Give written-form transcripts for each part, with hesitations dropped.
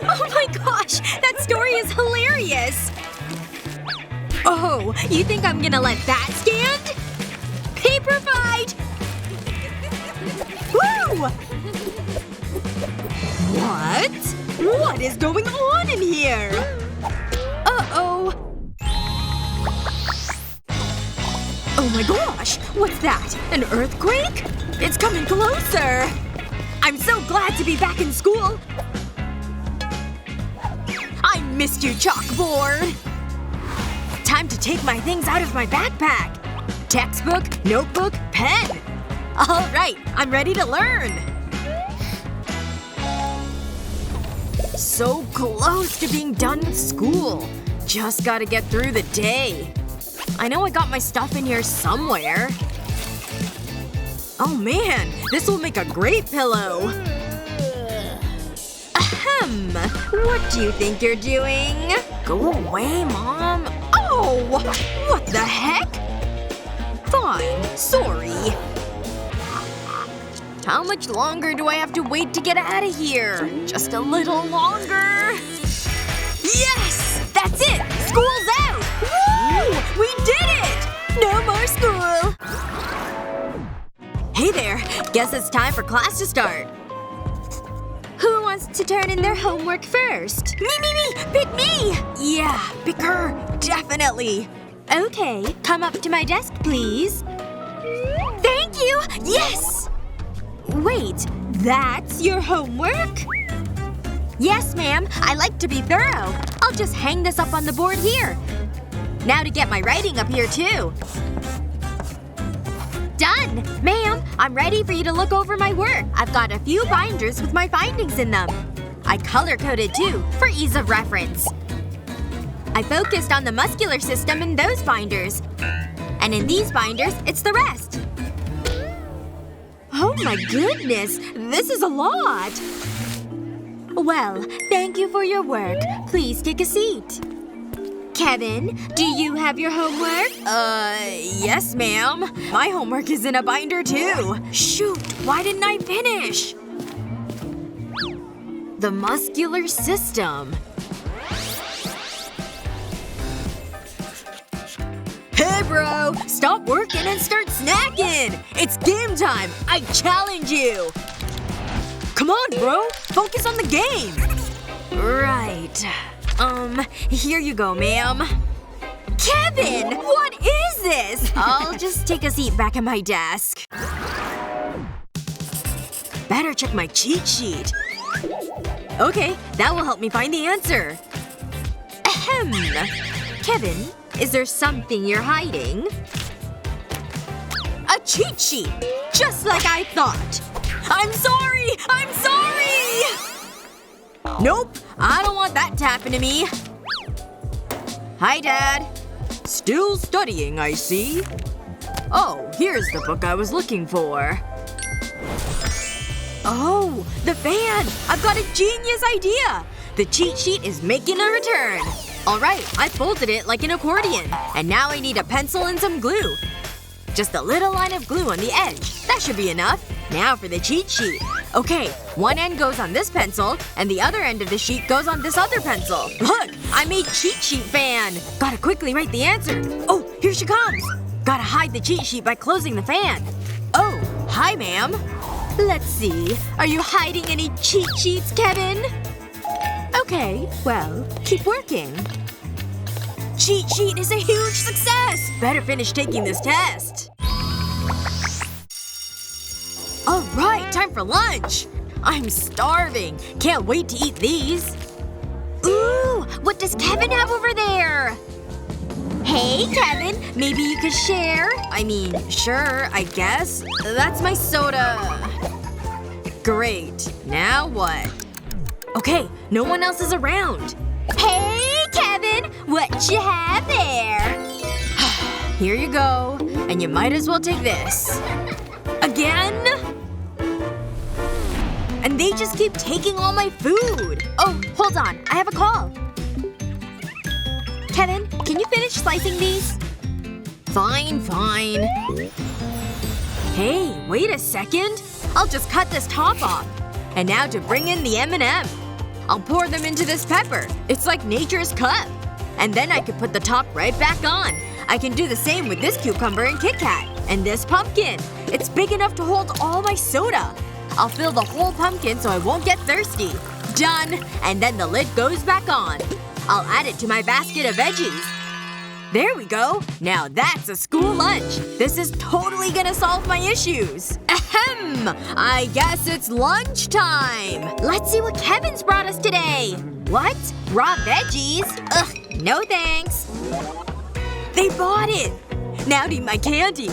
Oh my gosh! That story is hilarious! Oh, you think I'm gonna let that stand? Paper fight! Woo! What? What is going on in here? Uh-oh. Oh my gosh! What's that? An earthquake? It's coming closer! I'm so glad to be back in school! I missed you, chalkboard! Time to take my things out of my backpack! Textbook, notebook, pen! Alright, I'm ready to learn! So close to being done with school. Just gotta get through the day. I know I got my stuff in here somewhere. Oh man, this will make a great pillow. Ahem. What do you think you're doing? Go away, Mom. Oh! What the heck? Fine. Sorry. How much longer do I have to wait to get out of here? Just a little longer. Yes! That's it! School's out! Woo! We did it! No more school! Hey there. Guess it's time for class to start. Who wants to turn in their homework first? Me! Pick me! Yeah, pick her. Definitely. Okay. Come up to my desk, please. Thank you! Yes! Wait. That's your homework? Yes, ma'am. I like to be thorough. I'll just hang this up on the board here. Now to get my writing up here, too. Done! Ma'am, I'm ready for you to look over my work. I've got a few binders with my findings in them. I color-coded, too, for ease of reference. I focused on the muscular system in those binders. And in these binders, it's the rest. Oh my goodness! This is a lot! Well, thank you for your work. Please take a seat. Kevin, do you have your homework? Yes, ma'am. My homework is in a binder, too. Shoot! Why didn't I finish? The muscular system. Hey, bro! Stop working and start snacking! It's game time! I challenge you! Come on, bro! Focus on the game! Right. Here you go, ma'am. Kevin! What is this? I'll just take a seat back at my desk. Better check my cheat sheet. Okay, that will help me find the answer. Ahem. Kevin, is there something you're hiding? A cheat sheet! Just like I thought! I'm sorry! I'm sorry! Nope. I don't want that to happen to me. Hi, Dad. Still studying, I see. Oh, here's the book I was looking for. Oh, the fan! I've got a genius idea! The cheat sheet is making a return. Alright, I folded it like an accordion. And now I need a pencil and some glue. Just a little line of glue on the edge. That should be enough. Now for the cheat sheet. Okay, one end goes on this pencil, and the other end of the sheet goes on this other pencil. Look! I made cheat sheet fan! Gotta quickly write the answer. Oh, here she comes! Gotta hide the cheat sheet by closing the fan. Oh, hi, ma'am. Let's see. Are you hiding any cheat sheets, Kevin? Okay, well, keep working. Cheat sheet is a huge success! Better finish taking this test. Alright, time for lunch! I'm starving. Can't wait to eat these. Ooh! What does Kevin have over there? Hey, Kevin. Maybe you could share? I mean, sure, I guess. That's my soda. Great. Now what? Okay, no one else is around. Hey, Kevin! What you have there? Here you go. And you might as well take this. Again? And they just keep taking all my food. Oh, hold on. I have a call. Kevin, can you finish slicing these? Fine, fine. Hey, wait a second. I'll just cut this top off. And now to bring in the M&M. I'll pour them into this pepper. It's like nature's cup. And then I could put the top right back on. I can do the same with this cucumber and Kit Kat. And this pumpkin. It's big enough to hold all my soda. I'll fill the whole pumpkin so I won't get thirsty. Done! And then the lid goes back on. I'll add it to my basket of veggies. There we go. Now that's a school lunch. This is totally gonna solve my issues. Ahem! I guess it's lunchtime. Let's see what Kevin's brought us today. What? Raw veggies? Ugh, no thanks. They bought it! Now I need my candy.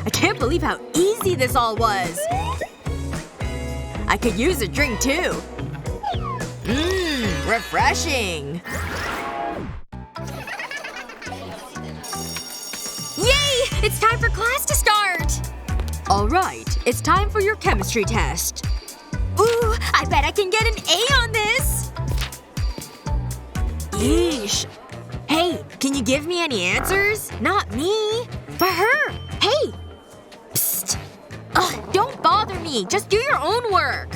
I can't believe how easy this all was. I could use a drink too. Mmm, refreshing. Yay! It's time for class to start! Alright, it's time for your chemistry test. Ooh, I bet I can get an A on this! Yeesh. Hey, can you give me any answers? Not me. But her. Hey! Psst. Ugh, don't bother me. Just do your own work.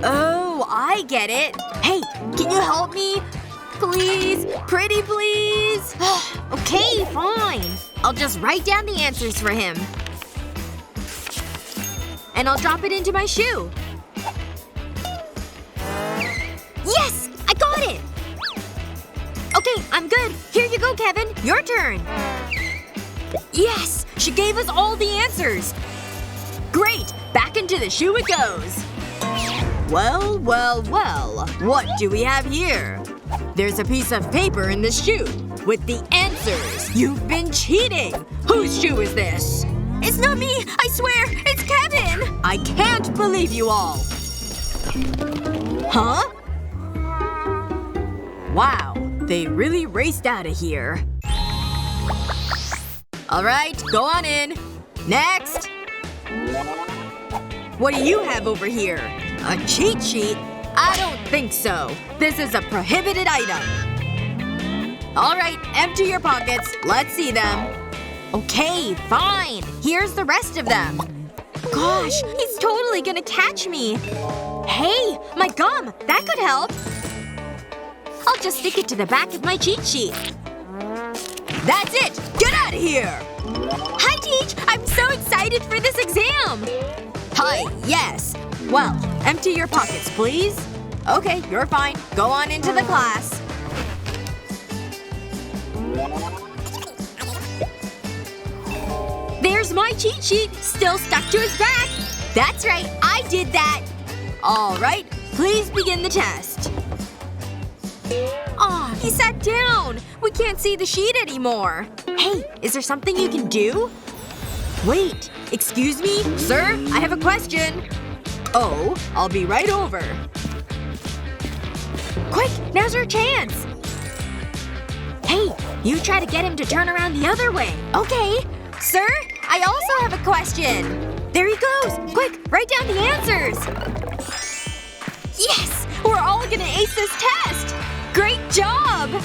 Oh, I get it. Hey, can you help me? Please? Pretty please? Okay, fine. I'll just write down the answers for him. And I'll drop it into my shoe. Yes! I got it! Okay, I'm good. Here you go, Kevin. Your turn. Yes! She gave us all the answers! Great! Back into the shoe it goes. Well, well, well. What do we have here? There's a piece of paper in the shoe. With the answers. You've been cheating! Whose shoe is this? It's not me! I swear! It's Kevin! I can't believe you all! Huh? Wow. They really raced out of here. Alright, go on in. Next! What do you have over here? A cheat sheet? I don't think so. This is a prohibited item. Alright, empty your pockets. Let's see them. Okay, fine. Here's the rest of them. Gosh, he's totally gonna catch me. Hey, my gum! That could help. I'll just stick it to the back of my cheat sheet. That's it! Get out of here! Hi, Teach! I'm so excited for this exam! Hi, yes. Well, empty your pockets, please. Okay, you're fine. Go on into the class. There's my cheat sheet, still stuck to his back. That's right, I did that. Alright, please begin the test. Aw, he sat down. We can't see the sheet anymore. Hey, is there something you can do? Wait, excuse me? Sir, I have a question. Oh, I'll be right over. Quick, now's your chance. Hey, you try to get him to turn around the other way. Okay. Sir, I also have a question. There he goes. Quick, write down the answers. Yes! We're all gonna ace this test! Great job!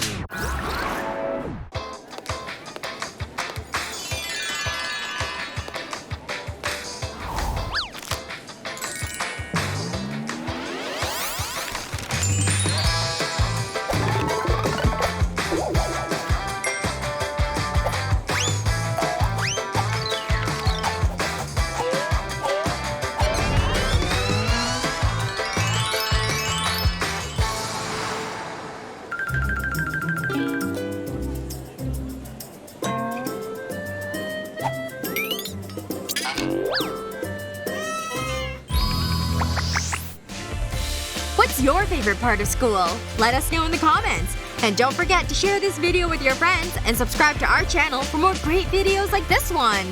What's your favorite part of school? Let us know in the comments. And don't forget to share this video with your friends and subscribe to our channel for more great videos like this one.